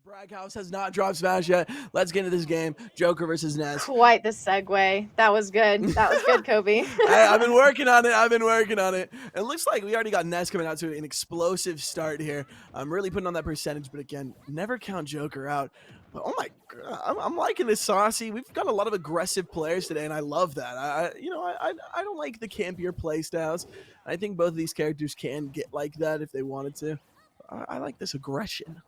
Bragg House has not dropped Smash yet. Let's get into this game. Joker versus Ness. Quite the segue. That was good. That was good, Kobe. I've been working on it. It looks like we already got Ness coming out to an explosive start here. I'm really putting on that percentage, but again, never count Joker out. But oh my god, I'm liking this saucy. We've got a lot of aggressive players today, and I love that. I don't like the campier play styles. I think both of these characters can get like that if they wanted to. I like this aggression.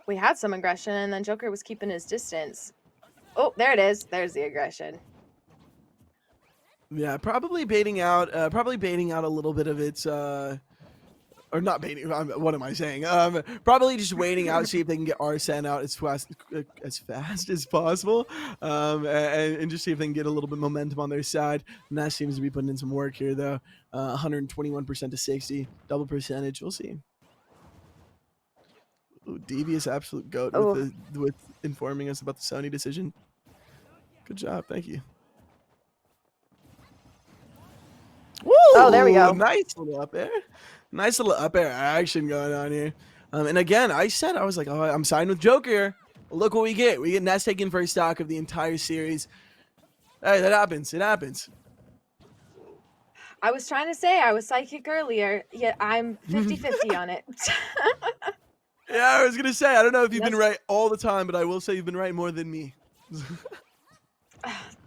We had some aggression, and then Joker was keeping his distance. Oh, there it is. There's the aggression. Yeah, probably baiting out a little bit of its or not baiting. What am I saying? Probably just waiting out, see if they can get Arsene out as fast as possible, and just see if they can get a little bit of momentum on their side. Ness seems to be putting in some work here, though. 121% to 60, double percentage. We'll see. Ooh, devious absolute goat with informing us about the Sony decision. Good job, thank you. Woo! Oh, there we go. Nice little up air action going on here. And again, I was like, oh, I'm signed with Joker. Look what we get. We get Ness taking first stock of the entire series. Hey, that happens. It happens. I was trying to say I was psychic earlier, yet I'm 50-50 on it. Yeah, I was going to say, I don't know if you've been right all the time, but I will say you've been right more than me.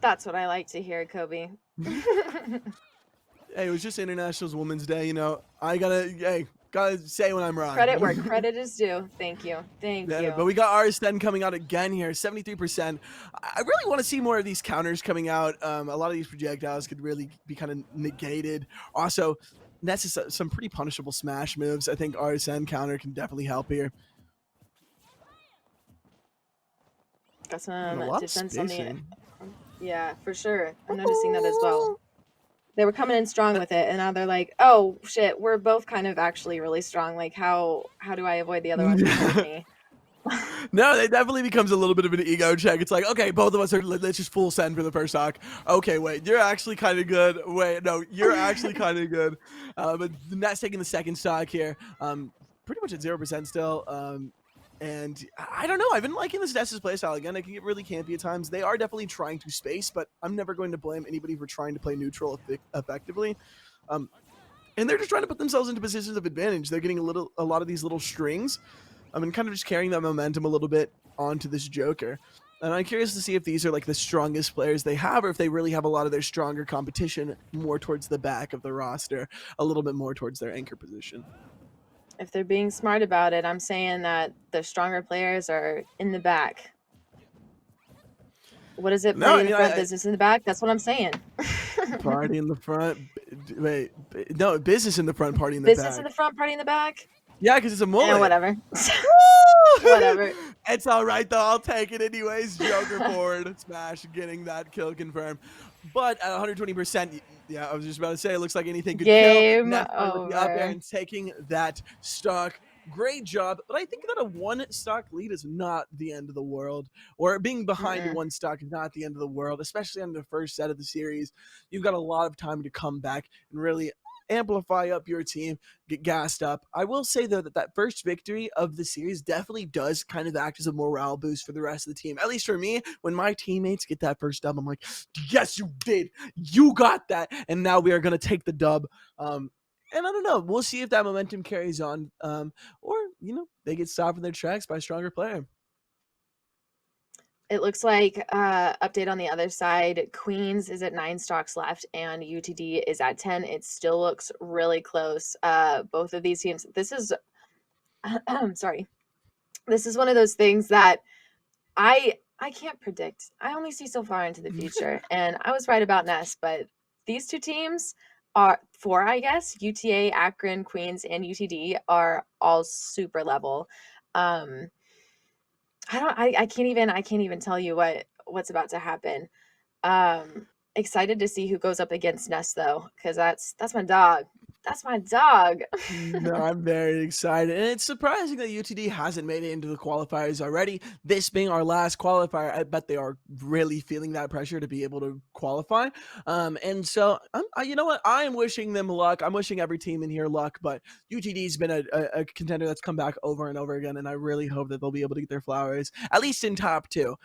That's what I like to hear, Kobe. Hey, it was just International Women's Day, you know. I gotta say when I'm wrong. Credit where credit is due. Thank you. Thank you. But we got Arsene coming out again here, 73%. I really want to see more of these counters coming out. A lot of these projectiles could really be kind of negated. Also, Ness is some pretty punishable smash moves. I think Arsene counter can definitely help here. Got some defense on the... Yeah, for sure. I'm noticing that as well. They were coming in strong with it, and now they're like, oh, shit, we're both kind of actually really strong. Like, how do I avoid the other one from me? No, it definitely becomes a little bit of an ego check. It's like, okay, both of us are, let's just full send for the first stock. Okay, wait, you're actually kind of good. Wait, no, you're actually kind of good. But Ness taking the second stock here. Pretty much at 0% still. And I don't know. I've been liking this Ness's playstyle. Again, it can get really campy at times. They are definitely trying to space, but I'm never going to blame anybody for trying to play neutral effectively. And they're just trying to put themselves into positions of advantage. They're getting a lot of these little strings. And kind of just carrying that momentum a little bit onto this Joker. And I'm curious to see if these are like the strongest players they have, or if they really have a lot of their stronger competition more towards the back of the roster, a little bit more towards their anchor position. If they're being smart about it, I'm saying that the stronger players are in the back. What is it? Party in the front, business in the back? That's what I'm saying. Party in the front. Wait, no, business in the front, party in the back. Business in the front, party in the back? Yeah, because it's a mullet. Yeah, whatever. Whatever. It's all right, though. I'll take it anyways. Joker forward. Smash, getting that kill confirmed. But at 120%, yeah, I was just about to say, it looks like anything could kill. Game over. Up there and taking that stock. Great job. But I think that a one stock lead is not the end of the world. Or being behind one stock is not the end of the world, especially on the first set of the series. You've got a lot of time to come back and really amplify up your team, get gassed up. I will say, though, that first victory of the series definitely does kind of act as a morale boost for the rest of the team. At least for me, when my teammates get that first dub, I'm like, yes, you did. You got that. And now we are going to take the dub. And I don't know. We'll see if that momentum carries on. Or, you know, they get stopped in their tracks by a stronger player. It looks like update on the other side. Queens is at 9 stocks left and UTD is at 10. It still looks really close. Both of these teams. This is sorry. This is one of those things that I can't predict. I only see so far into the future. And I was right about Ness, but these two teams are I guess, UTA, Akron, Queens, and UTD are all super level. I can't even tell you what's about to happen. Excited to see who goes up against Ness though, because that's my dog. That's my dog. No, I'm very excited, and it's surprising that UTD hasn't made it into the qualifiers already. This being our last qualifier, I bet they are really feeling that pressure to be able to qualify. And so, you know what? I am wishing them luck. I'm wishing every team in here luck, but UTD's been a contender that's come back over and over again, and I really hope that they'll be able to get their flowers, at least in top two.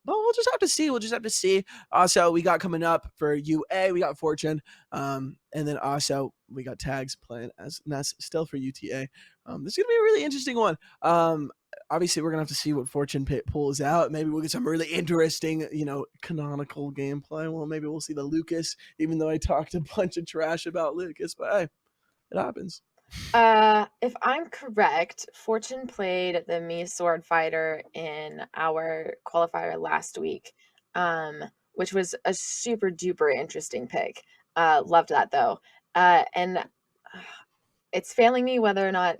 But we'll just have to see. We'll just have to see. Also, we got coming up for UA, we got Fortune. And then also we got tags playing as Ness still for UTA. This is gonna be a really interesting one. Obviously we're gonna have to see what Fortune pulls out. Maybe we'll get some really interesting, canonical gameplay. Well, maybe we'll see the Lucas, even though I talked a bunch of trash about Lucas, but hey, it happens. If I'm correct, Fortune played the Me Sword Fighter in our qualifier last week, which was a super duper interesting pick. Loved that though. And it's failing me whether or not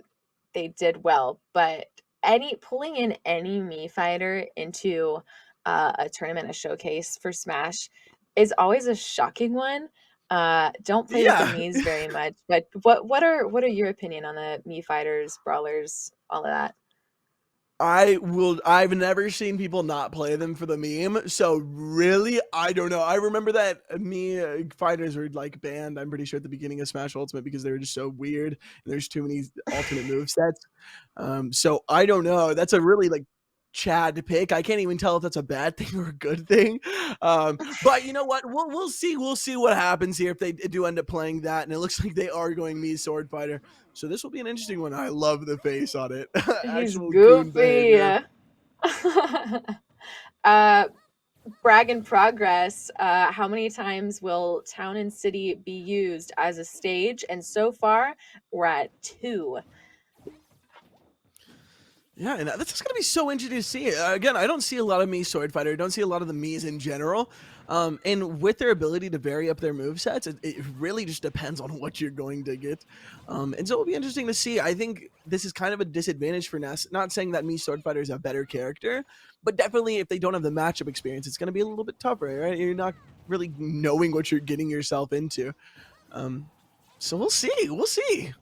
they did well, but any pulling in any Me fighter into a tournament, a showcase for Smash is always a shocking one. Don't play with the Yeah. Miis very much, but what are your opinion on the Me fighters, brawlers, all of that? I've never seen people not play them for the meme. So really, I don't know. I remember that me fighters were like banned. I'm pretty sure at the beginning of Smash Ultimate because they were just so weird and there's too many alternate move sets. So I don't know. That's a really like Chad to pick. I can't even tell if that's a bad thing or a good thing. But you know what? We'll see. We'll see what happens here if they do end up playing that. And it looks like they are going me sword fighter. So this will be an interesting one. I love the face on it. He's Actual goon goofy. behavior. uh, Brag in progress. How many times will town and city be used as a stage? And so far, we're at 2. Yeah, and that's just gonna be so interesting to see. Again, I don't see a lot of me sword fighter. I don't see a lot of the Mii's in general. And with their ability to vary up their move sets, it really just depends on what you're going to get. And so it'll be interesting to see. I think this is kind of a disadvantage for Ness. Not saying that me sword fighter is a better character, but definitely if they don't have the matchup experience, it's gonna be a little bit tougher, right? You're not really knowing what you're getting yourself into. Um, so we'll see. We'll see.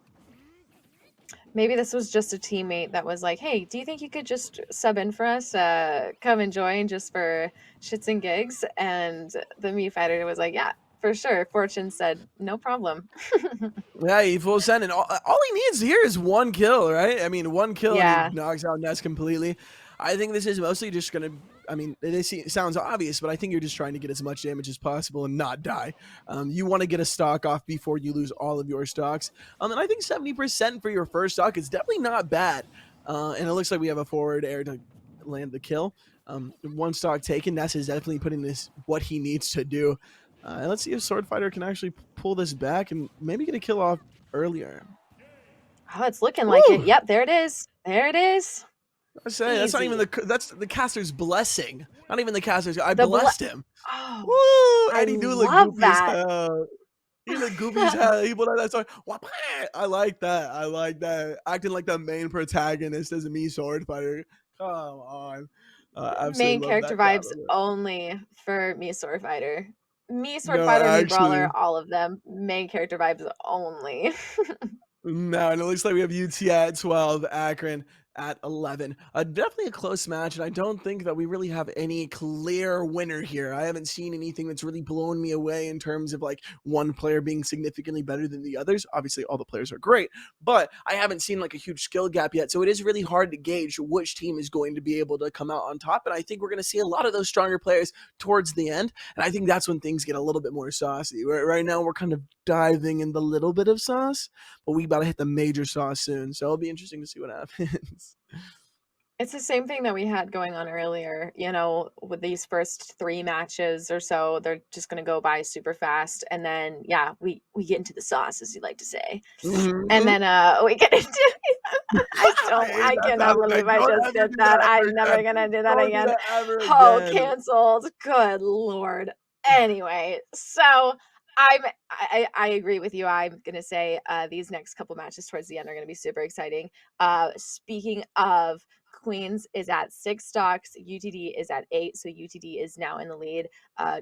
Maybe this was just a teammate that was like, "Hey, do you think you could just sub in for us? Come and join just for shits and gigs?" And the Me fighter was like, "Yeah, for sure." Fortune said, "No problem." Yeah, he full send, and all he needs here is one kill, right? I mean, one kill and he Yeah, knocks out Ness completely. I think this is mostly just gonna. I mean, it sounds obvious, but I think you're just trying to get as much damage as possible and not die. You want to get a stock off before you lose all of your stocks. And I think 70% for your first stock is definitely not bad. And it looks like we have a forward air to land the kill. One stock taken. Ness is definitely putting this what he needs to do. And let's see if Sword Fighter can actually pull this back and maybe get a kill off earlier. oh, it's looking like it. Woo! Yep, there it is. There it is. I say that's not even Easy. that's the caster's blessing. Not even the caster's. I The blessed him. Oh, Woo! I And he do look love goofy as that. hell. He look goofy as hell. He put out that song. I like that. I like that. Acting like the main protagonist as a me sword fighter. Come on. Main Absolutely love character that crap vibes of it. only for Me Sword Fighter. Me Sword No, Fighter, Me Brawler, actually. all of them. Main character vibes only. No, and it looks like we have UTA at 12, Akron at 11. Definitely a close match, and I don't think that we really have any clear winner here. I haven't seen anything that's really blown me away in terms of like one player being significantly better than the others. Obviously, all the players are great, but I haven't seen like a huge skill gap yet. So it is really hard to gauge which team is going to be able to come out on top. And I think we're going to see a lot of those stronger players towards the end. And I think that's when things get a little bit more saucy. Right now, we're kind of diving in the little bit of sauce, but we about to hit the major sauce soon. So it'll be interesting to see what happens. It's the same thing that we had going on earlier, with these first 3 matches or so, they're just gonna go by super fast, and then, yeah, we get into the sauce, as you like to say, and Mhm. then, we get into Hey, I that's cannot happening. believe I Don't just ever did do that, that ever I'm never again. gonna do that Don't do again. that ever Oh, again. canceled, good lord. Anyway, so I agree with you, I'm gonna say, these next couple matches towards the end are gonna be super exciting. Speaking of, Queens is at 6 stocks, UTD is at 8, so UTD is now in the lead,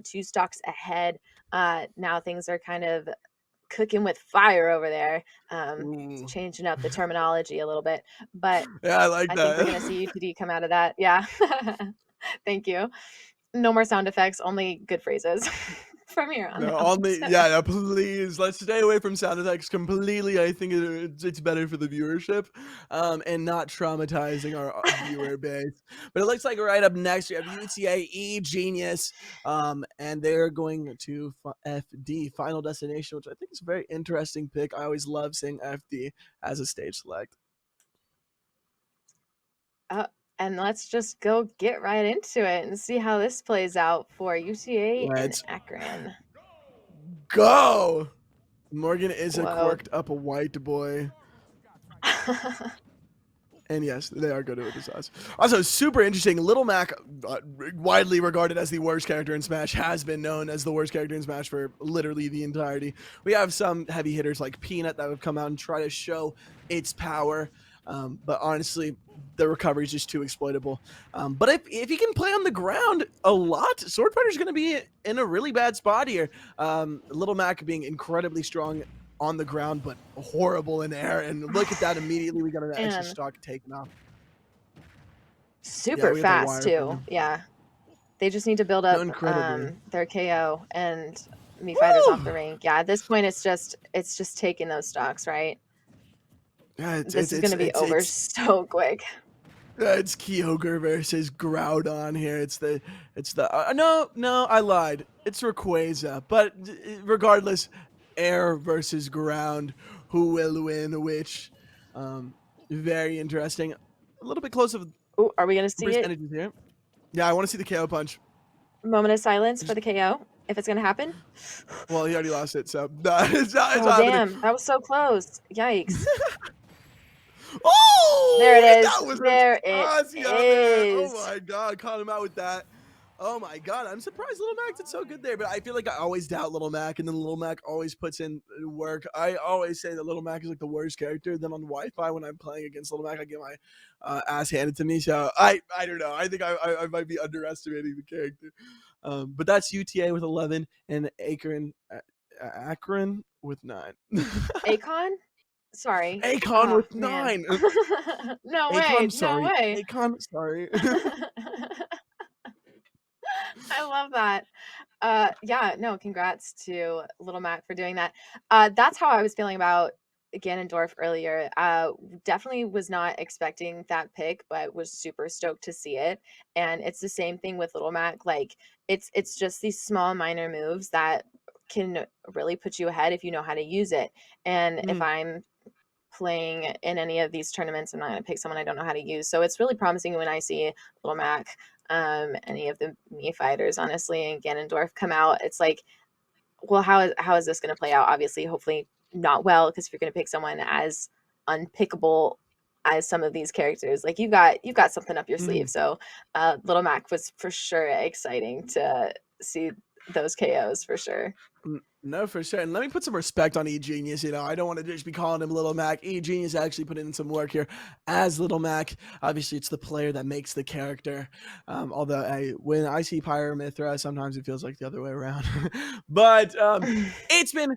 2 stocks ahead. Now things are kind of cooking with fire over there. Ooh. Changing up the terminology a little bit, but Yeah, I like I think we're that. gonna see UTD come out of that. Yeah. Thank you. No more sound effects, only good phrases from here on No, out. only yeah, yeah, please, let's stay away from sound effects completely. I think it's better for the viewership, and not traumatizing our viewer base. But it looks like right up next, we have UTA Genius, and they're going to FD, Final Destination, which I think is a very interesting pick. I always love seeing FD as a stage select. Uh, and let's just go get right into it and see how this plays out for UTA and Let's Akron. go! Morgan is a Whoa. quirked up a white boy. And yes, they are good with the sauce. Also, super interesting. Little Mac, widely regarded as the worst character in Smash, has been known as the worst character in Smash for literally the entirety. We have some heavy hitters like Peanut that have come out and try to show its power. But honestly, the recovery is just too exploitable. But if he can play on the ground a lot, Sword Fighter's going to be in a really bad spot here. Little Mac being incredibly strong on the ground, but horrible in air. And look at that, immediately we got an extra And stock taken off. Yeah, super we got the fast wire too. from Yeah. They just need to build no, up incredibly. their KO and me fighters off Woo! the rank. Yeah, at this point it's just taking those stocks, right? Yeah, This is gonna be over so quick. it's Kyogre versus Groudon here. No, I lied. It's Rayquaza, but regardless, air versus ground, who will win which? Very interesting. A little bit close of Ooh, are we gonna see it? percentages here. Yeah, I want to see the KO punch. Moment of silence for the KO, if it's gonna happen. Well, he already lost it, so no, it's Oh not happening. damn, that was so close. Yikes. There it Oh, is. that was a There it saucy on there. Oh is. my god, caught him out with that. Oh my god, I'm surprised Little Mac did so good there, but I feel like I always doubt Little Mac, and then Little Mac always puts in work. I always say that Little Mac is like the worst character. Then on Wi-Fi, when I'm playing against Little Mac, I get my ass handed to me. So I don't know. I think I might be underestimating the character. But that's UTA with 11 and Akron with 9. Akon? Sorry. Akon Oh with man. 9. No way. Akon, No sorry. way. Akon, sorry. I love that. Yeah, no, congrats to Little Mac for doing that. That's how I was feeling about Ganondorf earlier. Definitely was not expecting that pick, but was super stoked to see it. And it's the same thing with Little Mac. Like it's just these small minor moves that can really put you ahead if you know how to use it. And if Mm, I'm playing in any of these tournaments, I'm not going to pick someone I don't know how to use. So it's really promising when I see Little Mac, any of the me fighters, honestly, and Ganondorf come out. It's like, well, how is this going to play out? Obviously, hopefully not well, because if you're going to pick someone as unpickable as some of these characters, like you got something up your sleeve. mhm. So Little Mac was for sure exciting to see those KOs for sure. No, for sure. And let me put some respect on eGenius. I don't want to just be calling him Little Mac. eGenius actually put in some work here as Little Mac. Obviously, it's the player that makes the character. Although when I see Pyra sometimes it feels like the other way around. But it's been.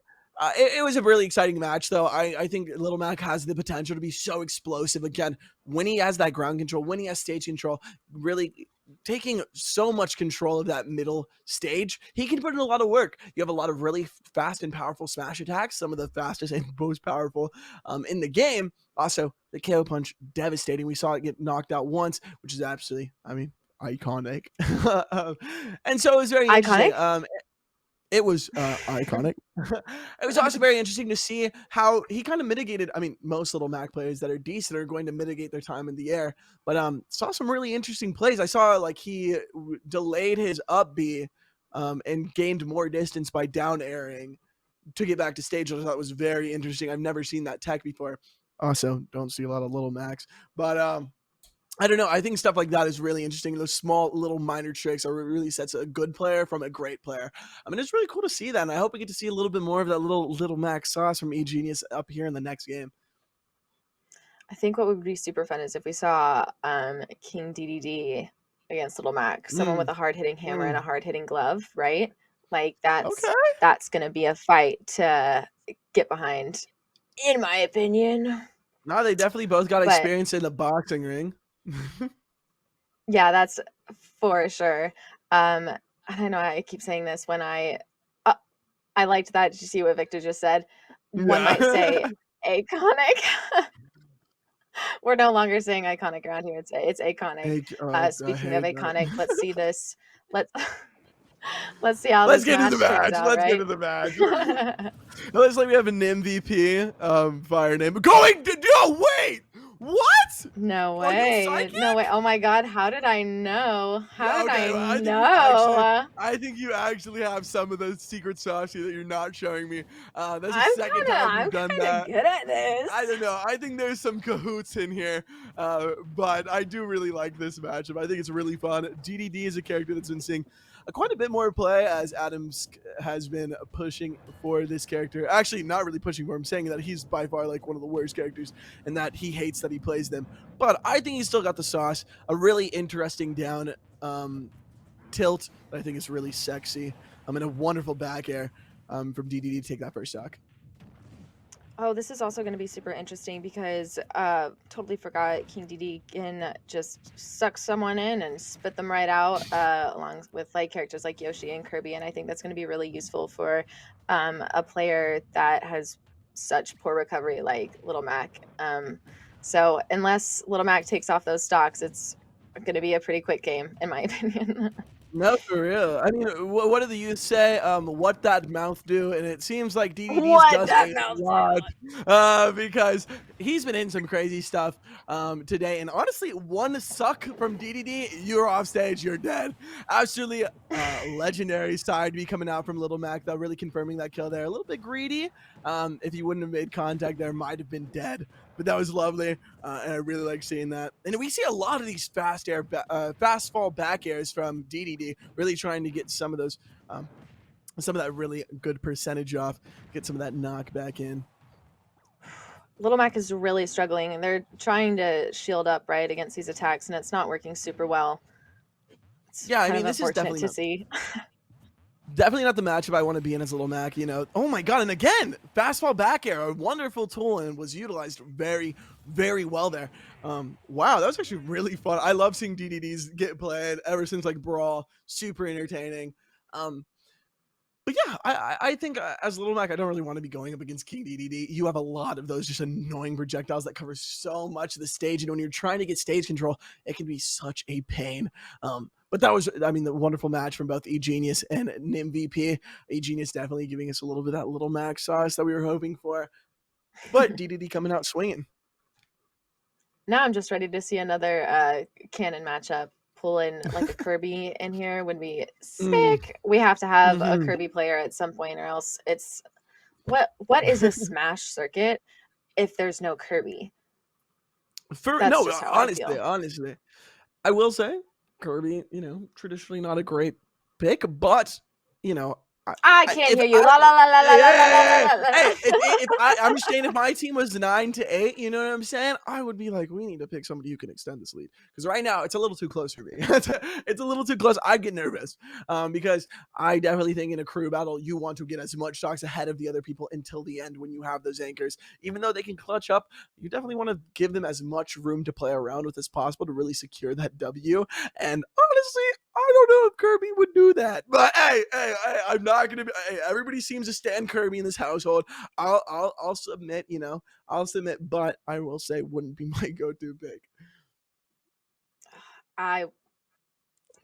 It was a really exciting match, though. I think Little Mac has the potential to be so explosive again when he has that ground control, when he has stage control, really taking so much control of that middle stage. He can put in a lot of work. You have a lot of really fast and powerful smash attacks, some of the fastest and most powerful in the game. Also, the KO punch, devastating. We saw it get knocked out once, which is absolutely, iconic. And so it was very interesting. Iconic. It was iconic. It was also very interesting to see how he kind of mitigated. I mean, most Little Mac players that are decent are going to mitigate their time in the air, but saw some really interesting plays. I saw like he delayed his up B and gained more distance by down airing to get back to stage, which I thought was very interesting. I've never seen that tech before. Also, don't see a lot of Little Macs, but I don't know. I think stuff like that is really interesting. Those small little minor tricks are really sets a good player from a great player. I mean, it's really cool to see that, and I hope we get to see a little bit more of that little Max sauce from eGenius up here in the next game. I think what would be super fun is if we saw King DDD against Little Mac, someone with Mm, a hard hitting hammer and a mm. hard hitting glove, right? Like that's Okay. that's gonna be a fight to get behind, in my opinion. No, they definitely both got But experience in the boxing ring. yeah, that's for sure. I know I keep saying this when uh, I liked that. Did you see what Victor just said? One might say Yeah. iconic. We're no longer saying iconic around here. It's iconic. Oh, I Speaking of hate that. iconic, let's see this. Let's let's see how Let's this get into the match turns match. out, Let's get right? into the match. It looks like we have an MVP, fire name. Going to no wait! What? No Are you way. No way. psychic? Oh my God. How did I know? How Yeah, did okay. I Well, know? I think you actually have some of the secret sauce here that you're not showing me. That's the second time I'm you've done kind of that. good at I this. don't know. I think there's some cahoots in here, but I do really like this matchup. I think it's really fun. DDD is a character that's been seeing quite a bit more play as Adams has been pushing for this character. Actually, not really pushing for him, saying that he's by far like one of the worst characters and that he hates that he plays them. But I think he's still got the sauce. A really interesting down tilt that I think is really sexy. I'm in a wonderful back air from DDD to take that first stock. Oh, this is also going to be super interesting because totally forgot King DD can just suck someone in and spit them right out, along with like characters like Yoshi and Kirby, and I think that's going to be really useful for a player that has such poor recovery like Little Mac. So unless Little Mac takes off those stocks, it's going to be a pretty quick game, in my opinion. No, for real. I mean, what do the youth say? What that mouth do? And it seems like DDD's What does that a mouse lot, do? because he's been in some crazy stuff today. And honestly, one suck from DDD, you're off stage, you're dead. Absolutely legendary side be coming out from Little Mac, though, really confirming that kill there. A little bit greedy. If he wouldn't have made contact there, might have been dead. But that was lovely, and I really like seeing that. And we see a lot of these fast fall back airs from DDD, really trying to get some of those, some of that really good percentage off, get some of that knockback in. Little Mac is really struggling, and they're trying to shield up right against these attacks, and it's not working super well. It's Yeah, I kind mean, of this is unfortunate to see. definitely not the matchup I want to be in as Little Mac, you know. Oh my god, and again, fastball back air, a wonderful tool and was utilized very, very well there. Wow, that was actually really fun. I love seeing DDDs get played ever since like Brawl, super entertaining. Um, but yeah, I think as Little Mac, I don't really want to be going up against King DDD. You have a lot of those just annoying projectiles that cover so much of the stage, and when you're trying to get stage control, it can be such a pain. But that was, I mean, the wonderful match from both eGenius and NimVP. eGenius definitely giving us a little bit of that Little Mac sauce that we were hoping for, but DDD coming out swinging. Now I'm just ready to see another canon matchup. Pull in like a Kirby in here would be Mm, sick. We have to have a mhm. Kirby player at some point, or else it's what is a Smash circuit if there's no Kirby? For That's no, just how I honestly, feel. honestly, I will say Kirby, you know, traditionally not a great pick, but you know, I can't if hear you. I La la la la la la la la hey, la la. hey, La. I'm just saying if my team was 9-8, you know what I'm saying? I would be like, we need to pick somebody who can extend this lead because right now it's a little too close for me. It's a little too close. I get nervous because I definitely think in a crew battle you want to get as much stocks ahead of the other people until the end when you have those anchors. Even though they can clutch up, you definitely want to give them as much room to play around with as possible to really secure that W. And honestly, I don't know if Kirby would do that, but hey, I'm not gonna be. Hey, everybody seems to stand Kirby in this household. I'll submit. You know, I'll submit, but I will say wouldn't be my go-to pick. I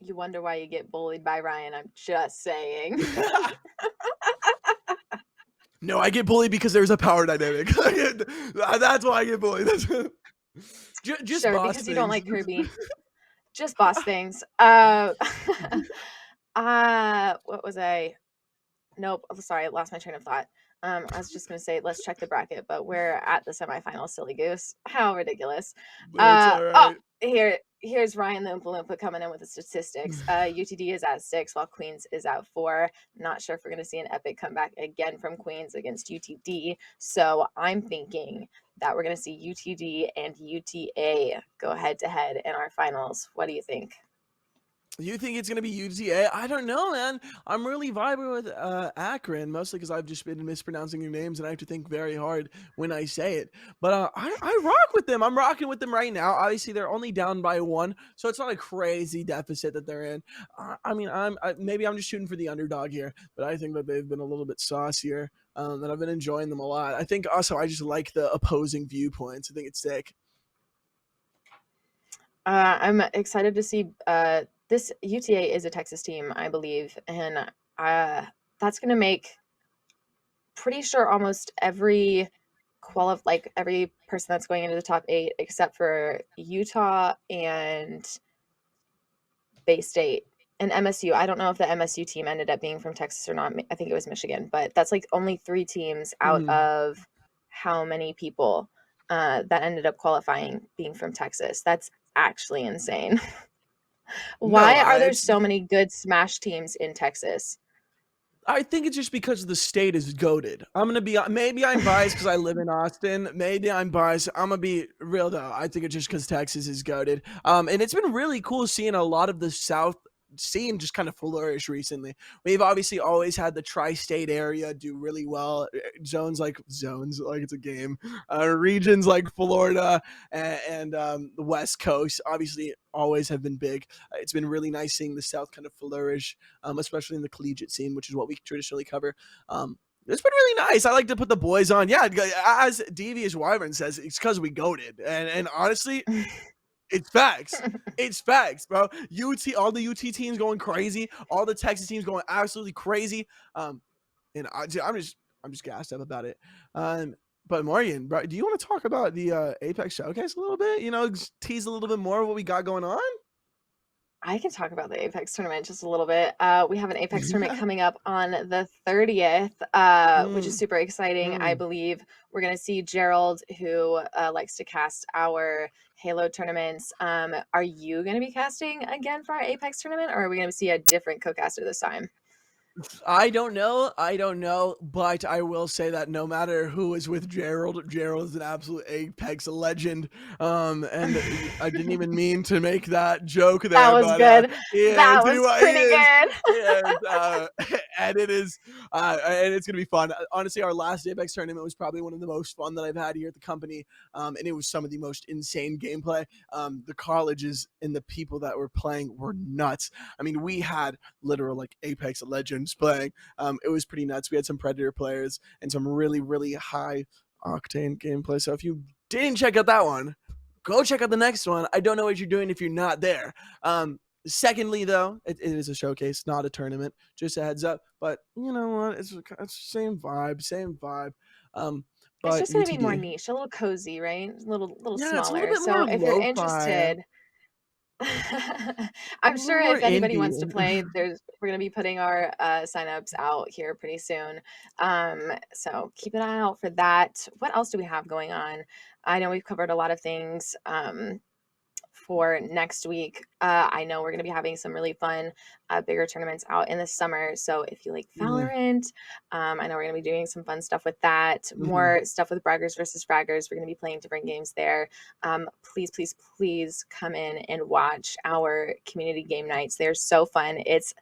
You wonder why you get bullied by Ryan. I'm just saying. No, I get bullied because there's a power dynamic. That's why I get bullied. That's just Sure, boss because you don't things. like Kirby. Just boss things. What was I? Nope. Oh, sorry, I lost my train of thought. I was just gonna say let's check the bracket, but we're at the semifinals, silly goose. How ridiculous. It's all Oh, right. here's Ryan the Oompa Loompa coming in with the statistics. UTD is at 6, while Queens is at 4. Not sure if we're gonna see an epic comeback again from Queens against UTD. So I'm thinking that we're gonna see UTD and UTA go head to head in our finals. What do you think? You think it's gonna be UTA? I don't know, man. I'm really vibing with Akron, mostly because I've just been mispronouncing your names, and I have to think very hard when I say it. But I rock with them. I'm rocking with them right now. Obviously, they're only down by one, so it's not a crazy deficit that they're in. I mean, maybe I'm just shooting for the underdog here, but I think that they've been a little bit saucier, and I've been enjoying them a lot. I think also I just like the opposing viewpoints. I think it's sick. I'm excited to see this UTA is a Texas team, I believe, and that's going to make pretty sure almost every every person that's going into the top 8 except for Utah and Bay State and MSU. I don't know if the MSU team ended up being from Texas or not. I think it was Michigan, but that's like only 3 teams out Mhm. of how many people that ended up qualifying being from Texas. That's actually insane. No, Why are there it's so many good Smash teams in Texas? I think it's just because the state is goaded. I'm gonna be maybe I'm biased because I live in Austin. Maybe I'm biased. I'm gonna be real though. I think it's just because Texas is goaded. And it's been really cool seeing a lot of the South scene just kind of flourish recently. We've obviously always had the tri-state area do really well. Zones like it's a game. Regions like Florida and the West Coast obviously always have been big. It's been really nice seeing the South kind of flourish, especially in the collegiate scene, which is what we traditionally cover. It's been really nice. I like to put the boys on. Yeah, as Devious Wyvern says, it's because we goaded. And honestly, it's facts. It's facts, bro. All the UT teams going crazy. All the Texas teams going absolutely crazy. And I'm just gassed up about it. But Morgan, bro, do you want to talk about the Apex Showcase a little bit? Tease a little bit more of what we got going on. I can talk about the Apex tournament just a little bit. We have an Apex tournament coming up on the 30th, which is Mm, super exciting. I mm. believe we're going to see Gerald, who likes to cast our Halo tournaments. Are you going to be casting again for our Apex tournament, or are we going to see a different co-caster this time? I don't know. I don't know, but I will say that no matter who is with Gerald, Gerald is an absolute Apex legend. And I didn't even mean to make that joke That there, was but good. he is. That was He pretty is. good. He is. And it is. And it's gonna be fun. Honestly, our last Apex tournament was probably one of the most fun that I've had here at the company. And it was some of the most insane gameplay. The colleges and the people that were playing were nuts. I mean, we had literal like Apex Legends playing. It was pretty nuts. We had some Predator players and some really, really high octane gameplay. So if you didn't check out that one, go check out the next one. I don't know what you're doing if you're not there. Secondly, though, it is a showcase, not a tournament. Just a heads up. But you know what? It's same vibe, same vibe. Um, It's but just going to be more UTD, niche, a little cozy, right? A little yeah, it's a little smaller. bit So more if you're lo-fi, interested, a I'm little sure more if anybody indie. wants to play, we're gonna be putting our signups out here pretty soon. So keep an eye out for that. What else do we have going on? I know we've covered a lot of things. For next week. I know we're going to be having some really fun, bigger tournaments out in the summer. So if you like Mm, Valorant, I know we're going to be doing some fun stuff with that. mhm. More stuff with Braggers versus Fraggers. We're going to be playing different games there. Please, please, please come in and watch our community game nights. They're so fun. It's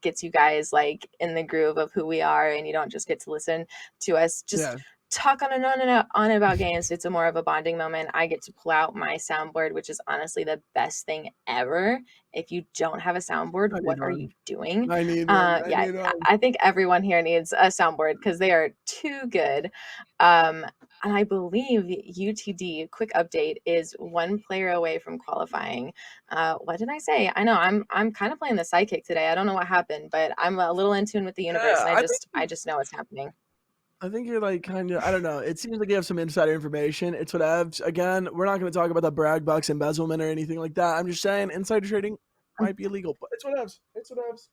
gets you guys like in the groove of who we are, and you don't just get to listen to us just Yeah, talk on and on about games. It's a more of a bonding moment. I get to pull out my soundboard, which is honestly the best thing ever. If you don't have a soundboard, I what need are one. you doing? I need one. I Yeah, need one. I think everyone here needs a soundboard because they are too good. Um, and I believe UTD, quick update, is one player away from qualifying. What did I say? I know I'm kind of playing the sidekick today. I don't know what happened, but I'm a little in tune with the universe, Yeah, and I think I just know what's happening. I think you're like kind of, I don't know. It seems like you have some insider information. It's whatevs. Again, we're not going to talk about the brag bucks, embezzlement, or anything like that. I'm just saying insider trading might be illegal, but it's whatevs. It's whatevs.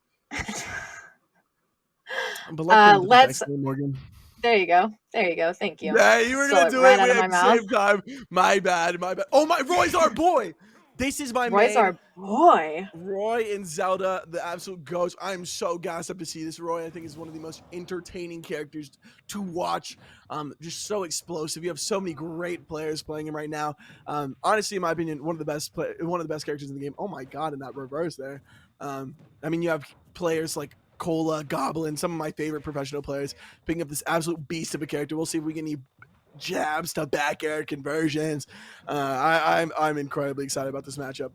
But let's get into the Let's text game, Morgan. There you go. There you go. Thank you. Yeah, you were Stole gonna it do right it out of at my the mouth. same time. My bad. My bad. Oh my, Roy's our boy. This is my Roy's main. our boy. Roy and Zelda, the absolute ghost. I'm so gassed up to see this. Roy, I think, is one of the most entertaining characters to watch. Just so explosive. You have so many great players playing him right now. Honestly, in my opinion, one of the best characters in the game. Oh my god, in that reverse there. I mean, you have players like Cola, Goblin, some of my favorite professional players picking up this absolute beast of a character. We'll see if we get any jabs to back air conversions. I'm incredibly excited about this matchup.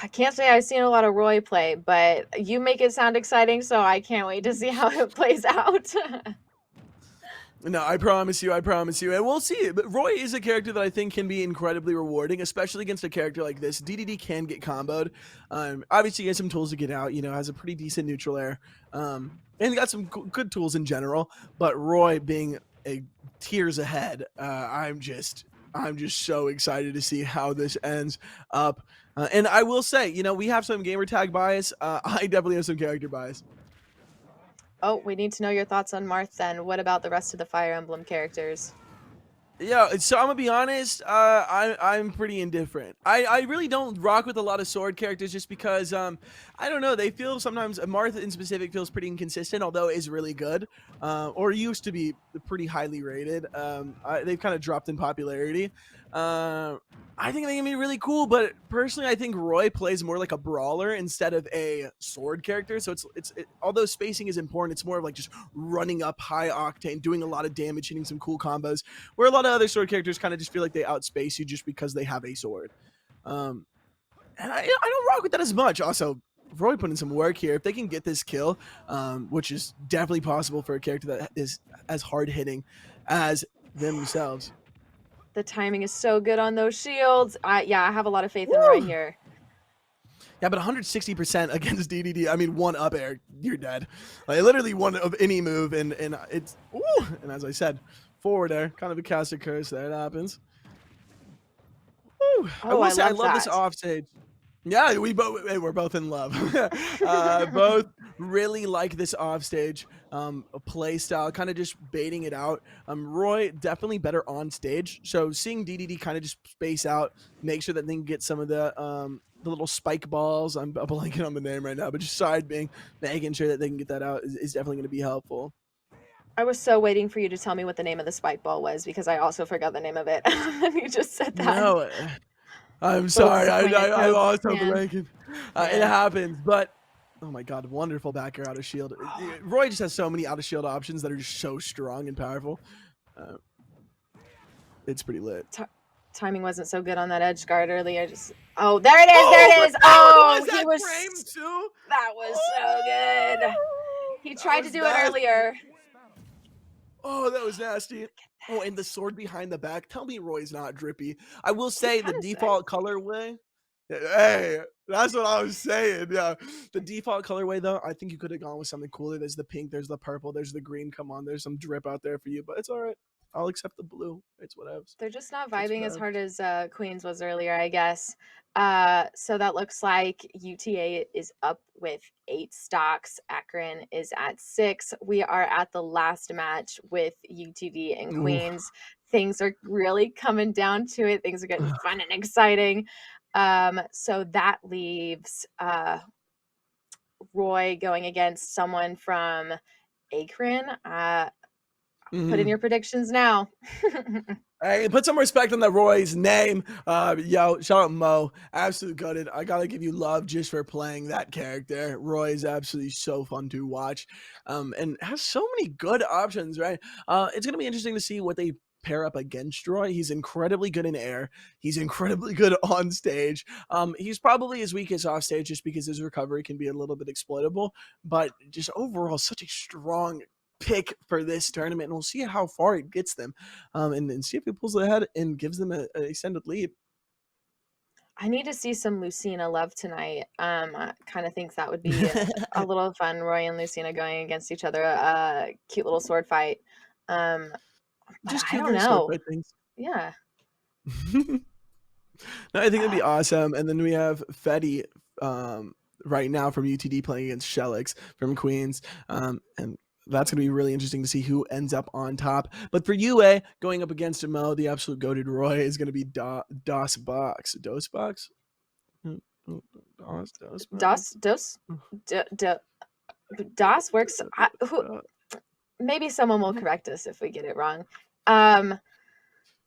I can't say I've seen a lot of Roy play, but you make it sound exciting, so I can't wait to see how it plays out. No, I promise you, and we'll see. But Roy is a character that I think can be incredibly rewarding, especially against a character like this. DDD can get comboed. Obviously, he has some tools to get out. You know, has a pretty decent neutral air, and got some good tools in general. But Roy being a tiers ahead, I'm just so excited to see how this ends up. And I will say, you know, we have some gamer tag bias. I definitely have some character bias. Oh, we need to know your thoughts on Marth then. What about the rest of the Fire Emblem characters? Yeah, so I'm gonna be honest. I'm pretty indifferent. I really don't rock with a lot of sword characters just because I don't know. They feel sometimes Martha in specific feels pretty inconsistent, although is really good, or used to be pretty highly rated. They've kind of dropped in popularity. I think they can be really cool, but personally, I think Roy plays more like a brawler instead of a sword character. So although spacing is important, it's more of like just running up high octane, doing a lot of damage, hitting some cool combos. Where a lot of other sword characters kind of just feel like they outspace you just because they have a sword. And I don't rock with that as much. Also, Roy put in some work here. If they can get this kill, which is definitely possible for a character that is as hard hitting as themselves. The timing is so good on those shields. Yeah, I have a lot of faith in Woo! Roy here. Yeah, but 160% against DDD. I mean, one up air, you're dead. Like literally one of any move, and it's ooh. And as I said, forward air, kind of a caster curse. That happens. Woo. I Oh, will I say I love love this that. offstage. Yeah, we're both in love. Both really like this offstage play style, kind of just baiting it out. Roy definitely better on stage. So seeing DDD kind of just space out, make sure that they can get some of the little spike balls. I'm blanking on the name right now, but just side being making sure that they can get that out is definitely going to be helpful. I was so waiting for you to tell me what the name of the spike ball was because I also forgot the name of it. You just said that. No, I'm So sorry. disappointed. I No, lost on the man. ranking. It Man. happens, but oh my god, wonderful back air out of shield. Roy just has so many out of shield options that are just so strong and powerful. Uh, it's pretty lit. Timing wasn't so good on that edge guard earlier. Oh, there it is. There Oh, it is. but that Oh, was he that was. frame too. That was so good. He That tried to was do it nasty. earlier. Oh, that was nasty. Oh, and the sword behind the back. Tell me Roy's not drippy. I will He's say the kind of default sick. colorway. Hey, that's what I was saying. Yeah. The default colorway, though, I think you could have gone with something cooler. There's the pink, there's the purple, there's the green. Come on, there's some drip out there for you, but it's all right. I'll accept the blue. It's whatever. They're just not It's vibing as whatever. hard as Queens was earlier, I guess. So that looks like UTA is up with 8 stocks. Akron is at 6. We are at the last match with UTD and Ooh. Queens. Things are really coming down to it. Things are getting fun and exciting. So that leaves Roy going against someone from Akron. Put in Mhm. your predictions now. Hey, put some respect on that Roy's name. Yo, shout out Mo. Absolute gutted. I gotta give you love just for playing that character. Roy is absolutely so fun to watch. And has so many good options, right? It's gonna be interesting to see what they pair up against Roy. He's incredibly good in air. He's incredibly good on stage. He's probably his weakest off stage just because his recovery can be a little bit exploitable. But just overall, such a strong pick for this tournament, and we'll see how far it gets them, and see if he pulls ahead and gives them a extended lead. I need to see some Lucina love tonight. I kind of think that would be a little fun. Roy and Lucina going against each other, a cute little sword fight. Um, but Just I cute don't little sword know. fight things. Yeah. No, I think it'd Uh, be awesome. And then we have Fetty right now from UTD playing against Shellix from Queens. And That's going to be really interesting to see who ends up on top. But for UA, going up against Mo, the absolute goated Roy, is going to be DOS Box. DOS Box? DOS Box? DOS works. Maybe someone will correct us if we get it wrong.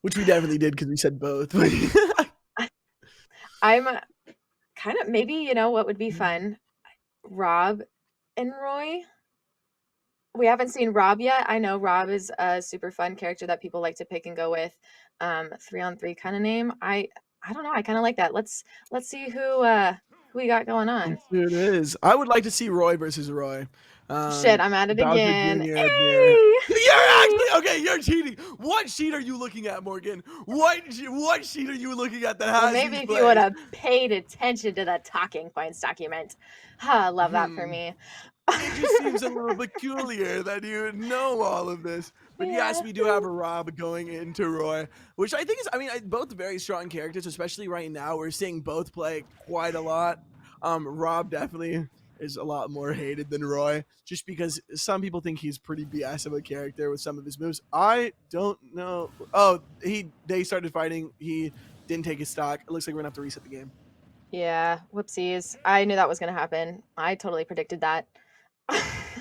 Which we definitely did because we said both. I'm kind of, maybe, you know what would be fun? Rob and Roy. We haven't seen Rob yet. I know Rob is a super fun character that people like to pick and go with. 3-on-3 kind of name. I don't know. I kind of like that. Let's see who we got going on. It is. I would like to see Roy versus Roy. Shit, I'm at it Bowser again. Jr. Hey! You're actually okay. You're cheating. What sheet are you looking at, Morgan? What sheet are you looking at that has? Well, maybe if you would have paid attention to the talking points document. I love that for me. It just seems a little peculiar that you know all of this. But yes, we do have a Rob going into Roy, which I think is, I mean, both very strong characters, especially right now. We're seeing both play quite a lot. Rob definitely is a lot more hated than Roy, just because some people think he's pretty BS of a character with some of his moves. I don't know. Oh, they started fighting. He didn't take his stock. It looks like we're gonna have to reset the game. Yeah, whoopsies. I knew that was gonna happen. I totally predicted that.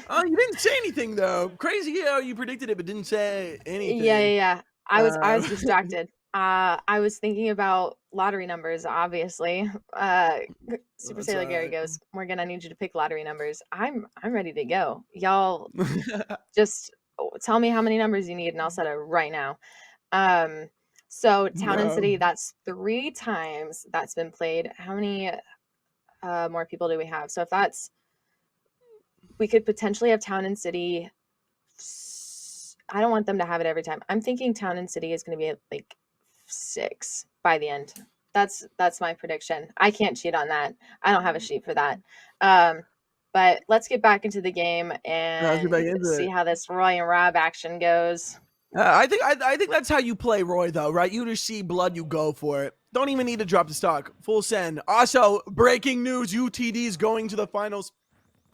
Oh, you didn't say anything though. Crazy how you predicted it, but didn't say anything. Yeah. I was distracted. I was thinking about lottery numbers, obviously. Super Sailor Gary goes, Morgan, I need you to pick lottery numbers. I'm ready to go. Y'all just tell me how many numbers you need and I'll set it right now. So Town and City, that's 3 times that's been played. How many more people do we have? So if that's, we could potentially have Town and City. I don't want them to have it every time. I'm thinking Town and City is going to be like 6 by the end. That's my prediction. I can't cheat on that. I don't have a sheet for that. But let's get back into the game and see how this Roy and Rob action goes. I think that's how you play Roy, though, right? You just see blood, you go for it. Don't even need to drop the stock. Full send. Also, breaking news: UTD's going to the finals.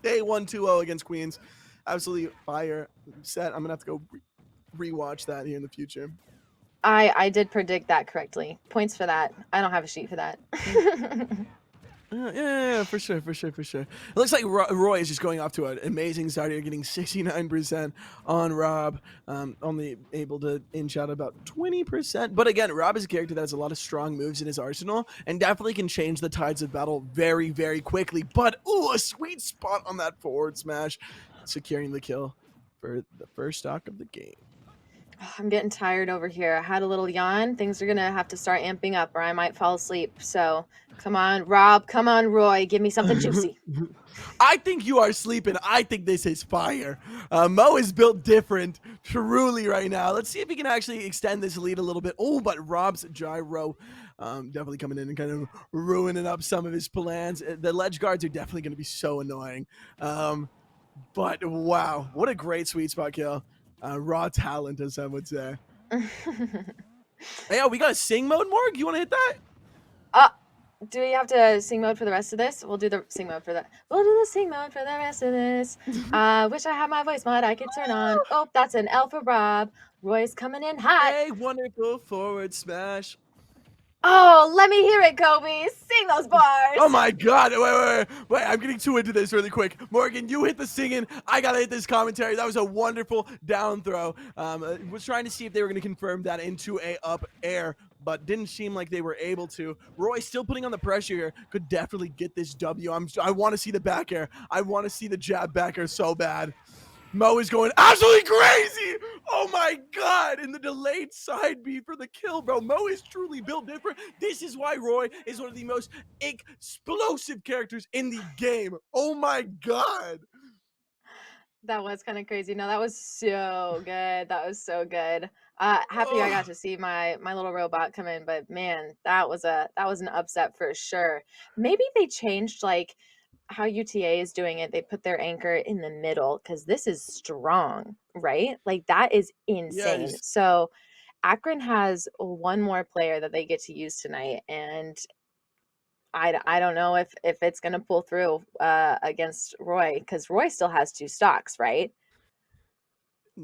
They won 2-0 against Queens. Absolutely fire set. I'm gonna have to go rewatch that here in the future. I did predict that correctly. Points for that. I don't have a sheet for that. Yeah, for sure. It looks like Roy is just going off to an amazing start here, getting 69% on Rob. Only able to inch out about 20%. But again, Rob is a character that has a lot of strong moves in his arsenal and definitely can change the tides of battle very, very quickly. But, ooh, a sweet spot on that forward smash, securing the kill for the first stock of the game. I'm getting tired over here. I had a little yawn. Things are going to have to start amping up or I might fall asleep. So come on, Rob. Come on, Roy. Give me something juicy. I think you are sleeping. I think this is fire. Mo is built different, truly, right now. Let's see if he can actually extend this lead a little bit. Oh, but Rob's gyro definitely coming in and kind of ruining up some of his plans. The ledge guards are definitely going to be so annoying. But wow, what a great sweet spot kill. Raw talent, as some would say. Hey, we got a sing mode, Morg. You want to hit that? Do we have to sing mode for the rest of this? We'll do the sing mode for that. We'll do the sing mode for the rest of this. Wish I had my voice mod I could turn on. Oh, that's an L for Rob. Roy's coming in hot. Hey, wonderful forward smash. Oh, let me hear it, Kobe. Sing those bars. Oh my God. Wait. I'm getting too into this really quick. Morgan, you hit the singing. I got to hit this commentary. That was a wonderful down throw. Was trying to see if they were going to confirm that into a up air, but didn't seem like they were able to. Roy still putting on the pressure here. Could definitely get this W. I want to see the back air. I want to see the jab back air so bad. Mo is going absolutely crazy. Oh my God. And the delayed side B for the kill, bro. Mo is truly built different. This is why Roy is one of the most explosive characters in the game. Oh my God. That was kind of crazy. No, that was so good. That was so good. Happy I got to see my little robot come in, but man, that was an upset for sure. Maybe they changed like how UTA is doing it. They put their anchor in the middle because this is strong, right? Like that is insane. Yes. So Akron has one more player that they get to use tonight, and I don't know if it's gonna pull through against Roy because Roy still has 2 stocks, right?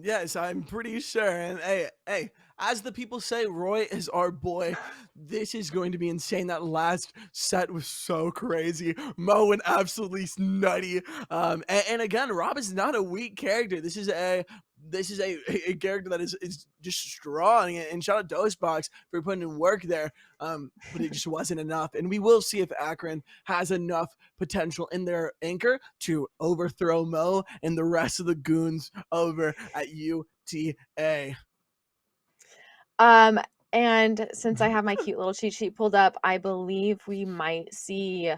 Yes, I'm pretty sure. And hey, as the people say, Roy is our boy. This is going to be insane. That last set was so crazy. Mo went absolutely nutty. And again, Rob is not a weak character. This is a character that is just strong. And shout out Dosebox for putting in work there. But it just wasn't enough. And we will see if Akron has enough potential in their anchor to overthrow Mo and the rest of the goons over at UTA. Um, and since I have my cute little cheat sheet pulled up, I believe we might see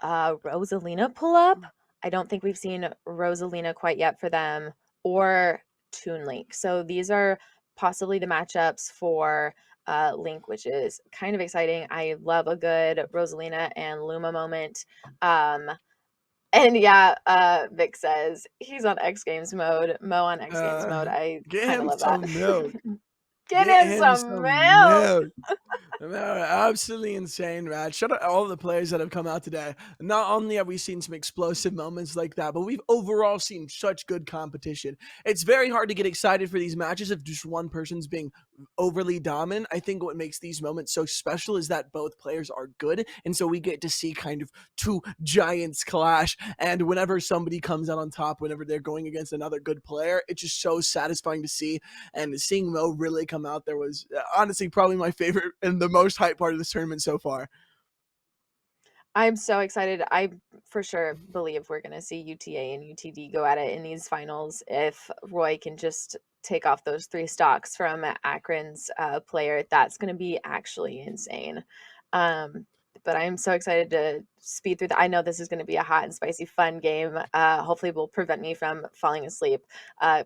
Rosalina pull up. I don't think we've seen Rosalina quite yet for them, or Toon Link. So these are possibly the matchups for Link, which is kind of exciting. I love a good Rosalina and Luma moment. Um, and yeah, Vic says he's on X Games mode. Mo on X Games Uh, mode. I get kind of him love that. some milk. Get Get in him some some milk. milk. No, absolutely insane, Rad. Shout out all the players that have come out today. Not only have we seen some explosive moments like that, but we've overall seen such good competition. It's very hard to get excited for these matches if just one person's being overly dominant. I think what makes these moments so special is that both players are good, and so we get to see kind of two giants clash. And whenever somebody comes out on top, whenever they're going against another good player, it's just so satisfying to see. And seeing Mo really come out there was honestly probably my favorite and the most hype part of this tournament so far. I'm so excited. I for sure believe we're going to see UTA and UTD go at it in these finals if Roy can just take off those 3 stocks from Akron's player. That's going to be actually insane. Um, but I'm so excited to speed through that. I know this is going to be a hot and spicy, fun game. Hopefully, will prevent me from falling asleep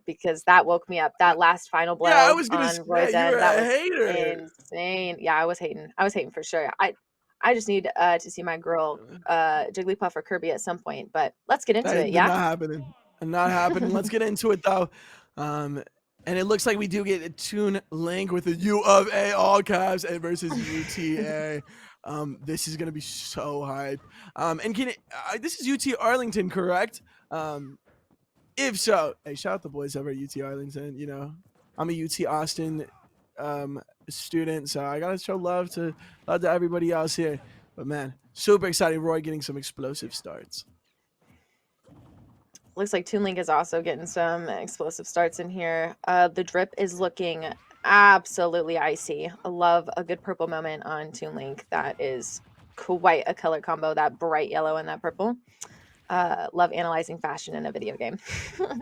because that woke me up. That last final Yeah, I blow was gonna on say Roy's you're end, that a was hater. insane. Yeah, I was hating. I was hating for sure. I just need to see my girl Jigglypuff or Kirby at some point, but let's get into it, That yeah? not happening. Not happening. Let's get into it though. Um, and it looks like we do get a Toon Link with a U of A all caps and versus UTA. This is gonna be so hype. And this is UT Arlington, correct? If so, hey, shout out the boys over at UT Arlington. You know, I'm a UT Austin student, so I gotta show love to everybody else here. But man, super exciting. Roy getting some explosive starts. Looks like Toon Link is also getting some explosive starts in here. The drip is looking absolutely icy. I love a good purple moment on Toon Link. That is quite a color combo, that bright yellow and that purple. Love analyzing fashion in a video game.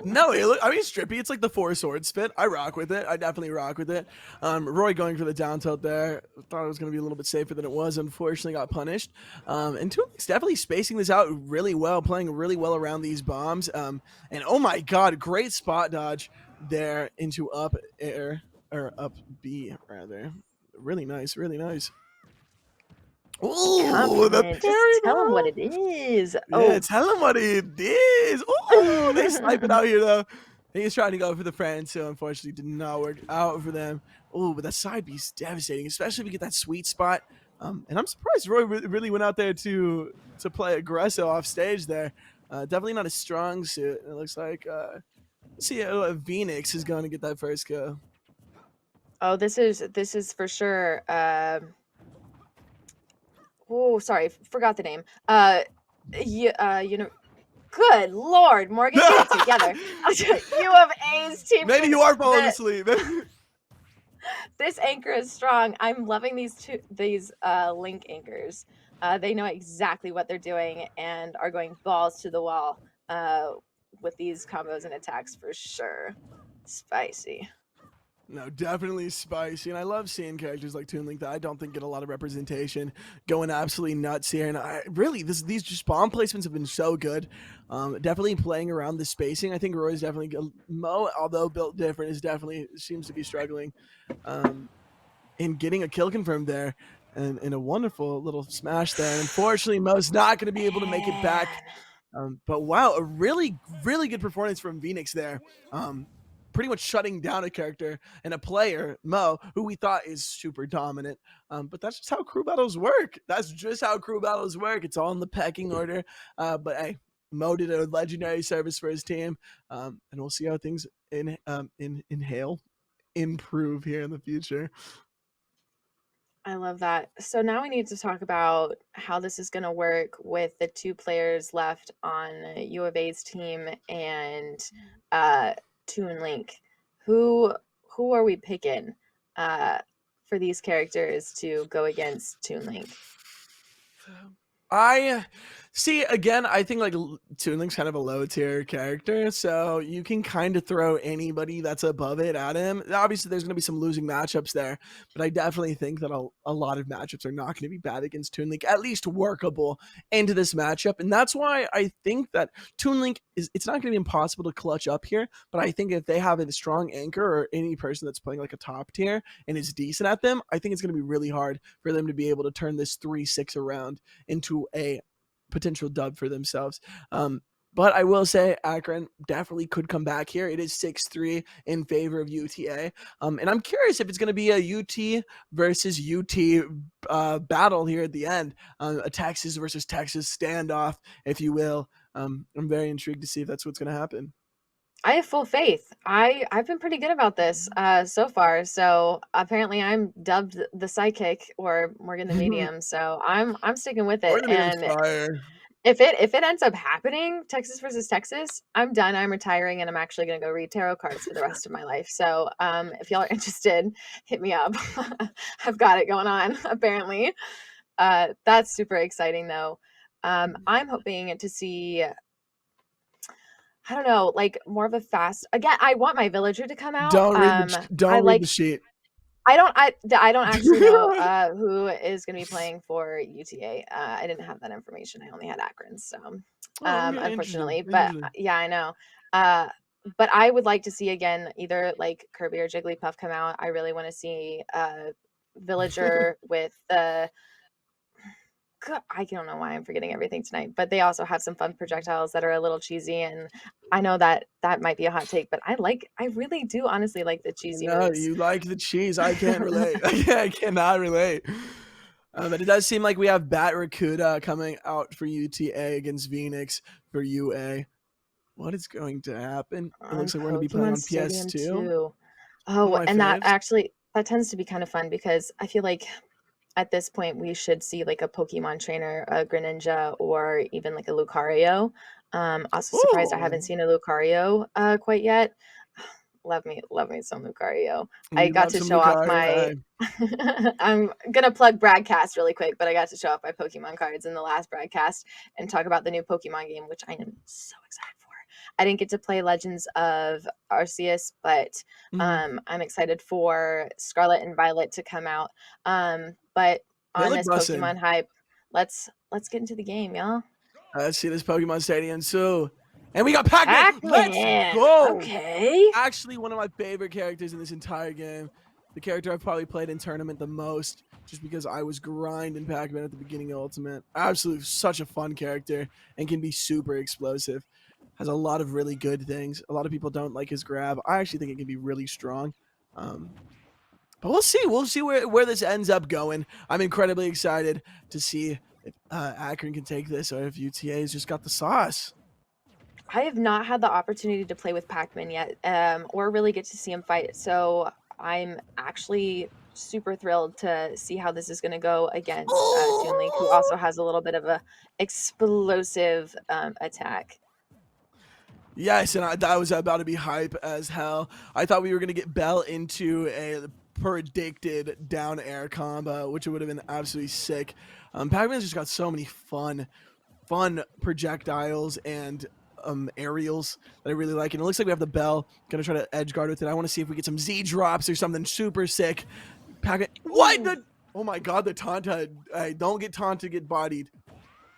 No, I mean, it's trippy. It's like the four sword spit. I rock with it. I definitely rock with it. Roy going for the down tilt there. Thought it was going to be a little bit safer than it was. Unfortunately, got punished. And Toonlink's definitely spacing this out really well, playing really well around these bombs. And oh my god, great spot dodge there into up air, or up B rather. Really nice, really nice. Ooh, the Confident. Just parry, tell him what bro. it is. Yeah, Oh. tell him what it is. Ooh, they snipe it out here though. He's trying to go for the friend, so unfortunately did not work out for them. Oh, but that side beat's devastating, especially if you get that sweet spot. And I'm surprised Roy really went out there to play aggressive off stage there. Definitely not a strong suit. It looks like let's see Phoenix is going to get that first kill. Oh, this is for sure. Oh, sorry, forgot the name. You know, good Lord, Morgan, get it together. U of A's team. Maybe you are falling asleep. This anchor is strong. I'm loving these link anchors. They know exactly what they're doing and are going balls to the wall with these combos and attacks for sure. Spicy. No, definitely spicy, and I love seeing characters like Toon Link that I don't think get a lot of representation, going absolutely nuts here. And I really, these just bomb placements have been so good. Definitely playing around the spacing. I think Roy's definitely good. Mo, although built different, is definitely seems to be struggling in getting a kill confirmed there, and a wonderful little smash there. And unfortunately, Mo's not going to be able to make it back. Man. But wow, a really, really good performance from Phoenix there. Pretty much shutting down a character and a player, Mo, who we thought is super dominant. But that's just how crew battles work. That's just how crew battles work. It's all in the pecking order. But hey, Mo did a legendary service for his team. And we'll see how things inhale, improve here in the future. I love that. So now we need to talk about how this is going to work with the two players left on U of A's team and uh, Toon Link. Who who are we picking uh, for these characters to go against Toon Link? I see again. I think like Toon Link's kind of a low tier character, so you can kind of throw anybody that's above it at him. Obviously, there's going to be some losing matchups there, but I definitely think that a lot of matchups are not going to be bad against Toon Link, at least workable into this matchup, and that's why I think that Toon Link is. It's not going to be impossible to clutch up here, but I think if they have a strong anchor or any person that's playing like a top tier and is decent at them, I think it's going to be really hard for them to be able to turn this 3-6 around into a potential dub for themselves. But I will say Akron definitely could come back here. It is 6-3 in favor of UTA. And I'm curious if it's going to be a UT versus UT battle here at the end, a Texas versus Texas standoff, if you will. I'm very intrigued to see if that's what's going to happen. I have full faith. I've been pretty good about this so far. So apparently I'm dubbed the psychic or Morgan the medium. So I'm sticking with We're it. going to be on And fire. if it ends up happening, Texas versus Texas, I'm done. I'm retiring, and I'm actually gonna go read tarot cards for the rest of my life. So, if y'all are interested, hit me up. I've got it going on. Apparently, that's super exciting, though. I'm hoping to see. I don't know, like more of a fast. Again, I want my villager to come out. I Don't read the like sheet. I don't actually know who is going to be playing for UTA. I didn't have that information. I only had Akron, so Oh, okay, interesting. unfortunately. But Interesting. yeah, I know. Uh, but I would like to see again either like Kirby or Jigglypuff come out. I really want to see Villager with the. I don't know why I'm forgetting everything tonight, but they also have some fun projectiles that are a little cheesy, and I know that that might be a hot take, but I really do honestly like the cheesy No, moves. you like the cheese. I can't relate. I cannot relate. But it does seem like we have Barracuda coming out for UTA against Phoenix for UA. What is going to happen? It On looks like we're going to be playing Pokemon on Stadium PS2. too. One Oh, of my and that faves. actually that tends to be kind of fun because I feel like at this point we should see like a Pokemon trainer, a Greninja, or even like a Lucario. Also surprised I haven't Ooh, seen a Lucario quite yet. Love me some Lucario. I you got love to some show off Lucario. my Hey. I'm gonna plug broadcast really quick, but I got to show off my Pokemon cards in the last broadcast and talk about the new Pokemon game, which I am so excited for. I didn't get to play Legends of Arceus, but Mhm. I'm excited for Scarlet and Violet to come out. But They on look this bussin'. Pokemon hype, let's get into the game, y'all. Let's see this Pokemon Stadium too. And we got Pac-Man. Let's Pac-Man. go. Okay. Actually, one of my favorite characters in this entire game. The character I've probably played in tournament the most, just because I was grinding Pac-Man at the beginning of Ultimate. Absolutely such a fun character and can be super explosive. Has a lot of really good things. A lot of people don't like his grab. I actually think it can be really strong. Um, but we'll see. We'll see where this ends up going. I'm incredibly excited to see if Akron can take this or if UTA's just got the sauce. I have not had the opportunity to play with Pac-Man yet, or really get to see him fight. So I'm actually super thrilled to see how this is going to go against Toon Link, who also has a little bit of a explosive attack. Yes, and that was about to be hype as hell. I thought we were going to get Bell into a predicted down air combo, which would have been absolutely sick. Pac-Man's just got so many fun projectiles and aerials that I really like. And it looks like we have the Bell. Gonna try to edge guard with it. I want to see if we get some Z drops or something super sick. Pac-Man, what Ooh, the? Oh my god, the taunt. Hey, don't get taunt to get bodied.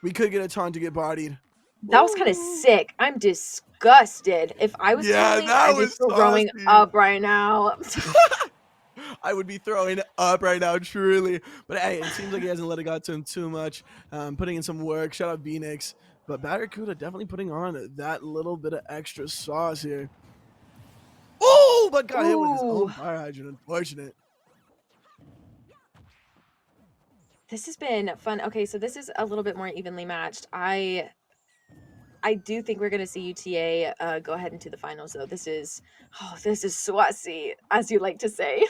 We could get a taunt to get bodied. that was kind of Ooh. sick. I'm disgusted. If I was Toon Yeah, Link, that I'd be was throwing saucy. up right now. I would be throwing up right now, truly. But hey, it seems like he hasn't let it got to him too much. Putting in some work. Shout out Phoenix. But Barracuda definitely putting on that little bit of extra sauce here. Oh, but got hit with his Ooh, own fire hydrant. Unfortunate. this has been fun. Okay, so this is a little bit more evenly matched. I I do think we're going to see UTA go ahead into the finals, though. This is saucy, as you like to say.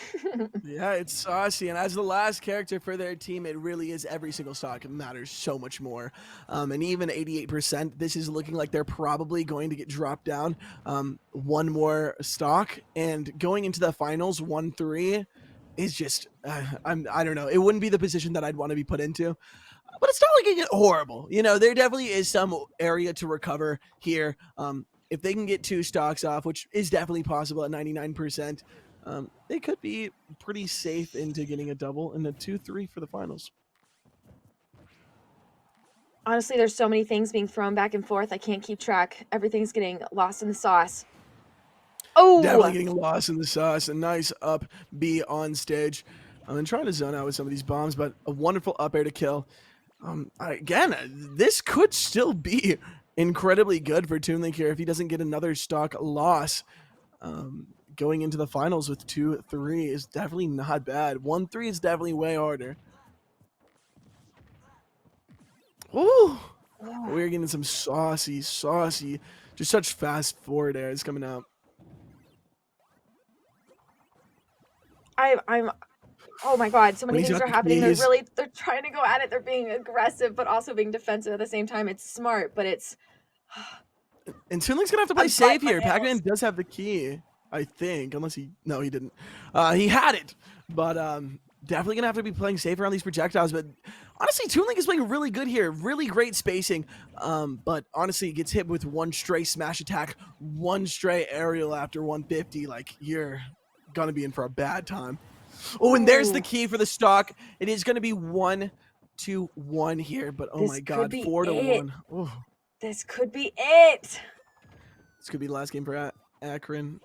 Yeah, it's saucy, and as the last character for their team, it really is every single stock matters so much more. And even 88%, this is looking like they're probably going to get dropped down one more stock, and going into the finals 1-3 is just I don't know. It wouldn't be the position that I'd want to be put into. But it's not like it horrible. You know, there definitely is some area to recover here. If they can get 2 stocks off, which is definitely possible at 99%, they could be pretty safe into getting a double and a 2-3 for the finals. Honestly, there's so many things being thrown back and forth. I can't keep track. Everything's getting lost in the sauce. Definitely Oh, getting lost in the sauce. A nice up B on stage. And trying to zone out with some of these bombs, but a wonderful up air to kill. Again, this could still be incredibly good for ToonLink here if he doesn't get another stock loss. Going into the finals with 2-3 is definitely not bad. 1-3 is definitely way harder. Ooh, we're getting some saucy, just such fast forward airs coming out. I'm oh my god, so many things are happening. Knees. They're trying to go at it. They're being aggressive, but also being defensive at the same time. It's smart, but it's and ToonLink's gonna have to play safe here. Pac-Man does have the key, I think, unless he didn't. He had it, but definitely gonna have to be playing safe around these projectiles. But honestly, ToonLink is playing really good here. Really great spacing. But honestly, he gets hit with one stray smash attack, one stray aerial after 150. Like, you're gonna be in for a bad time. Oh, and there's the key for the stock. It is gonna be 1-1 here, but oh my god, 4-1. Oh. This could be it. This could be the last game for Akron.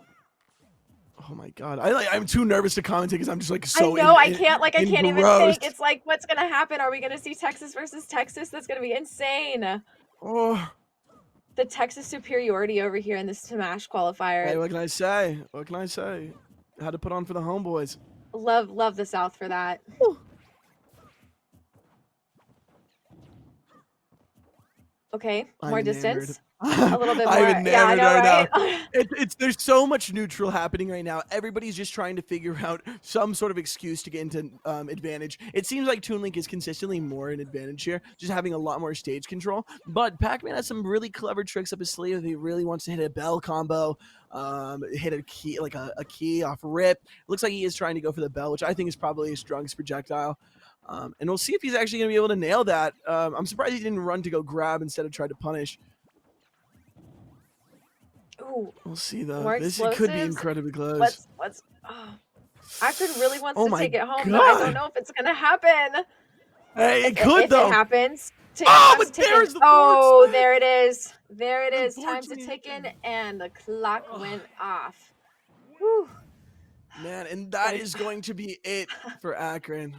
Oh my god, I'm too nervous to commentate because I'm just like so. I know I can't even think. It's like, what's gonna happen? Are we gonna see Texas versus Texas? That's gonna be insane. Oh, the Texas superiority over here in the Smash qualifier. Hey, what can I say? What can I say? Had to put on for the homeboys. Love the South for that. Ooh. Okay, more distance. A little bit more. I'm enamored yeah, I know, right right? now. There's so much neutral happening right now. Everybody's just trying to figure out some sort of excuse to get into advantage. It seems like ToonLink is consistently more an advantage here, just having a lot more stage control. But Pac-Man has some really clever tricks up his sleeve if he really wants to hit a bell combo, hit a key, like a key off rip. It looks like he is trying to go for the bell, which I think is probably his strongest projectile. And we'll see if he's actually going to be able to nail that. I'm surprised he didn't run to go grab instead of try to punish. Ooh, we'll see though. This could be incredibly close. Akron really wants to take it home, God. but I don't know if it's going to happen. Hey, it could though. If it happens. But there's the Oh, there it is. There it is. Time's a ticking, and the clock went off. Whew. Man, and that is going to be it for Akron.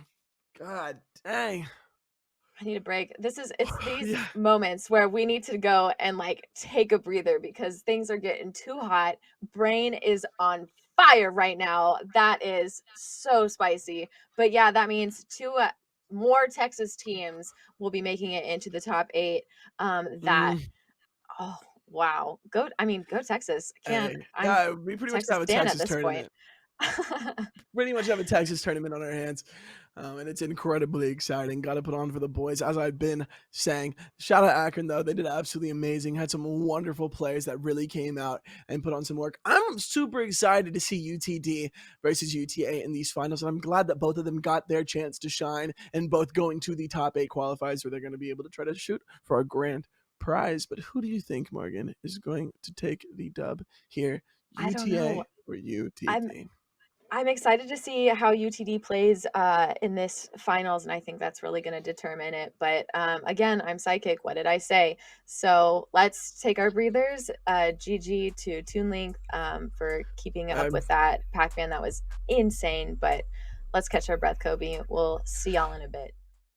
God dang. I need a break. It's these moments where we need to go and like take a breather because things are getting too hot. Brain is on fire right now. That is so spicy. But yeah, that means two more Texas teams will be making it into the top 8. Oh wow. Go Texas. We pretty much have a Texas tournament. Pretty much have a Texas tournament on our hands. And it's incredibly exciting. Got to put on for the boys, as I've been saying. Shout out Akron, though. They did absolutely amazing. Had some wonderful players that really came out and put on some work. I'm super excited to see UTD versus UTA in these finals. And I'm glad that both of them got their chance to shine and both going to the top 8 qualifiers where they're going to be able to try to shoot for a grand prize. But who do you think, Morgan, is going to take the dub here? UTA or UTD? I'm excited to see how UTD plays in this finals, and I think that's really going to determine it. But again, I'm psychic. What did I say? So let's take our breathers. GG to ToonLink for keeping up with that Pac-Man. That was insane. But let's catch our breath, Kobe. We'll see y'all in a bit.